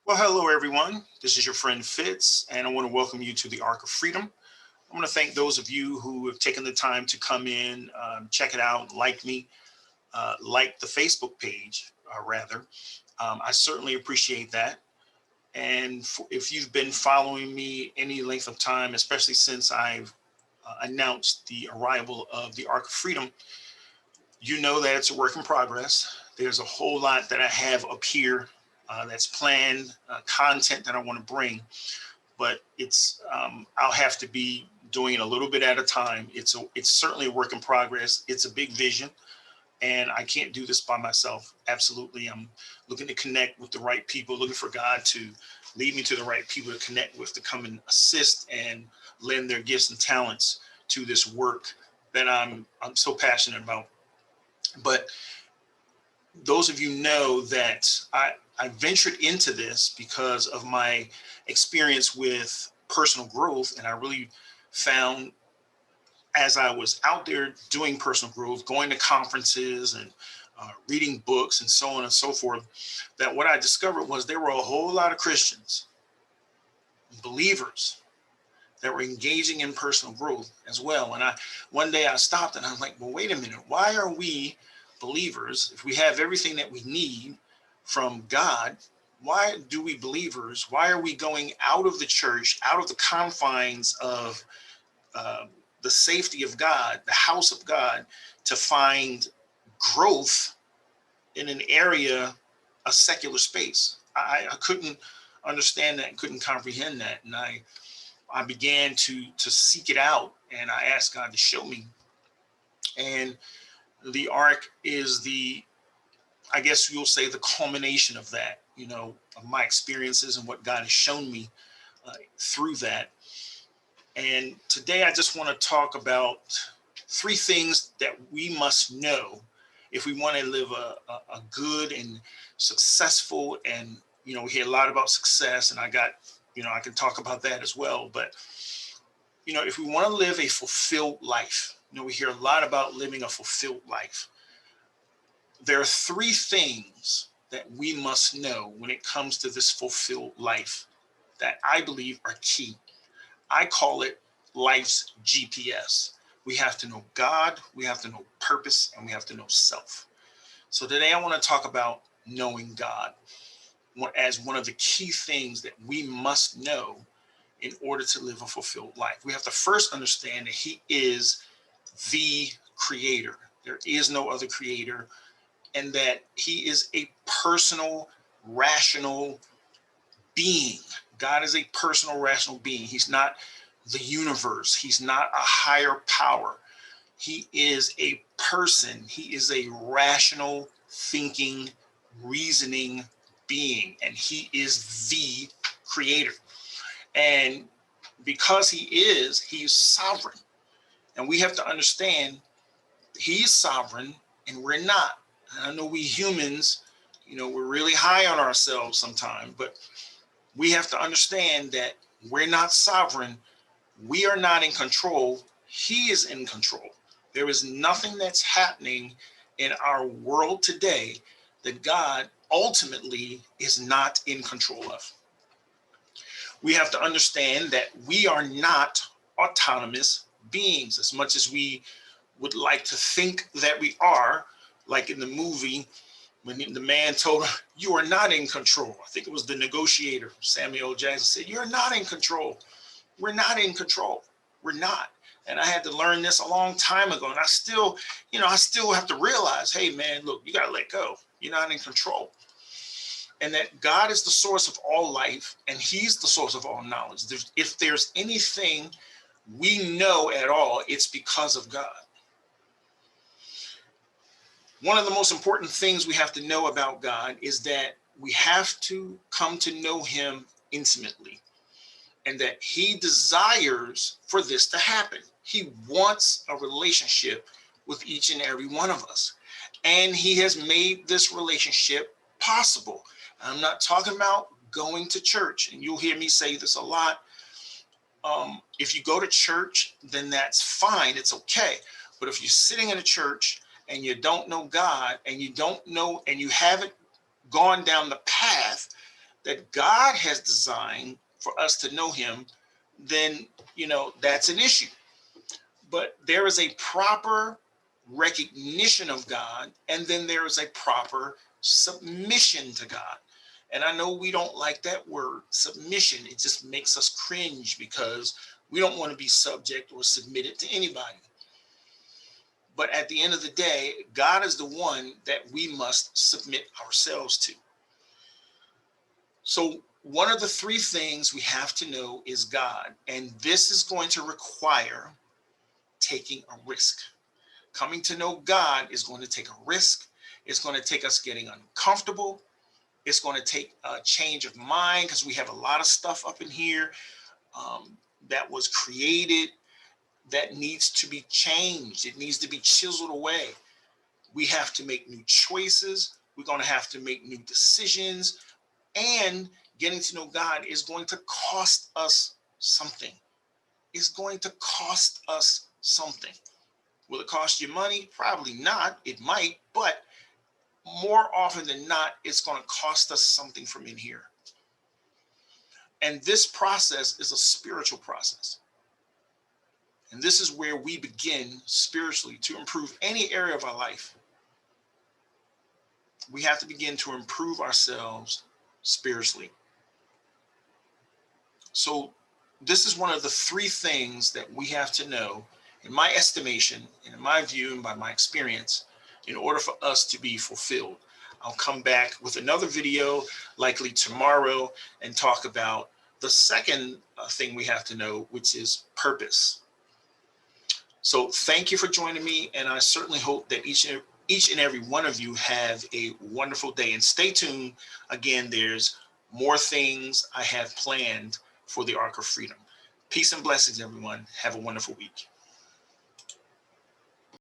Well, hello, everyone. This is your friend Fitz, and I want to welcome you to the Arc of Freedom. I want to thank those of you who have taken the time to come in, check it out, like me, like the Facebook page, rather. I certainly appreciate that. And if you've been following me any length of time, especially since I've announced the arrival of the Arc of Freedom, you know that it's a work in progress. There's a whole lot that I have up here that's planned, content that I want to bring, but I'll have to be doing it a little bit at a time. It's certainly a work in progress. It's a big vision, and I can't do this by myself. Absolutely, I'm looking to connect with the right people, looking for God to lead me to the right people to connect with, to come and assist and lend their gifts and talents to this work that I'm so passionate about. But those of you know that I ventured into this because of my experience with personal growth. And I really found as I was out there doing personal growth, going to conferences and reading books and so on and so forth, that what I discovered was there were a whole lot of Christians, believers, that were engaging in personal growth as well. And one day I stopped and I was like, well, wait a minute. Why are we believers, if we have everything that we need from God, why do we believers, why are we going out of the church, out of the confines of uh, the safety of God, the house of God, to find growth in an area, a secular space? I couldn't understand that and couldn't comprehend that. And I began to seek it out, and I asked God to show me. And the arc is I guess you'll say, the culmination of that, of my experiences and what God has shown me through that. And today I just want to talk about three things that we must know if we want to live a good and successful. And we hear a lot about success, and I can talk about that as well. But if we want to live a fulfilled life, we hear a lot about living a fulfilled life. There are three things that we must know when it comes to this fulfilled life that I believe are key. I call it life's GPS. We have to know God, we have to know purpose, and we have to know self. So today I want to talk about knowing God as one of the key things that we must know in order to live a fulfilled life. We have to first understand that He is the creator. There is no other creator, and that He is a personal, rational being. God is a personal, rational being. He's not the universe. He's not a higher power. He is a person. He is a rational, thinking, reasoning being, and He is the creator. And because He's sovereign. And we have to understand He's sovereign and we're not. And I know we humans, we're really high on ourselves sometimes, but we have to understand that we're not sovereign. We are not in control. He is in control. There is nothing that's happening in our world today that God ultimately is not in control of. We have to understand that we are not autonomous beings as much as we would like to think that we are, like in the movie when the man told her, "You are not in control." I think it was the negotiator, Samuel L. Jackson, said, "You're not in control." We're not in control. We're not. And I had to learn this a long time ago. And I still have to realize, hey man, look, you gotta let go. You're not in control. And that God is the source of all life, and He's the source of all knowledge. If there's anything we know at all, it's because of God. One of the most important things we have to know about God is that we have to come to know Him intimately, and that He desires for this to happen. He wants a relationship with each and every one of us. And He has made this relationship possible. I'm not talking about going to church, and you'll hear me say this a lot. If you go to church, then that's fine, it's okay. But if you're sitting in a church and you don't know God, and you don't know, and you haven't gone down the path that God has designed for us to know him, then, that's an issue. But there is a proper recognition of God, and then there is a proper submission to God. And I know we don't like that word, submission. It just makes us cringe because we don't want to be subject or submitted to anybody. But at the end of the day, God is the one that we must submit ourselves to. So one of the three things we have to know is God, and this is going to require taking a risk. Coming to know God is going to take a risk. It's going to take us getting uncomfortable. It's going to take a change of mind because we have a lot of stuff up in here that was created that needs to be changed. It needs to be chiseled away. We have to make new choices. We're going to have to make new decisions. And getting to know God is going to cost us something. It's going to cost us something. Will it cost you money? Probably not. It might, but more often than not, it's going to cost us something from in here. And this process is a spiritual process. And this is where we begin spiritually to improve any area of our life. We have to begin to improve ourselves spiritually. So this is one of the three things that we have to know, in my estimation, and in my view, and by my experience, in order for us to be fulfilled. I'll come back with another video, likely tomorrow, and talk about the second thing we have to know, which is purpose. So thank you for joining me, and I certainly hope that each and every one of you have a wonderful day. And stay tuned. Again, there's more things I have planned for the Ark of Freedom. Peace and blessings, everyone. Have a wonderful week.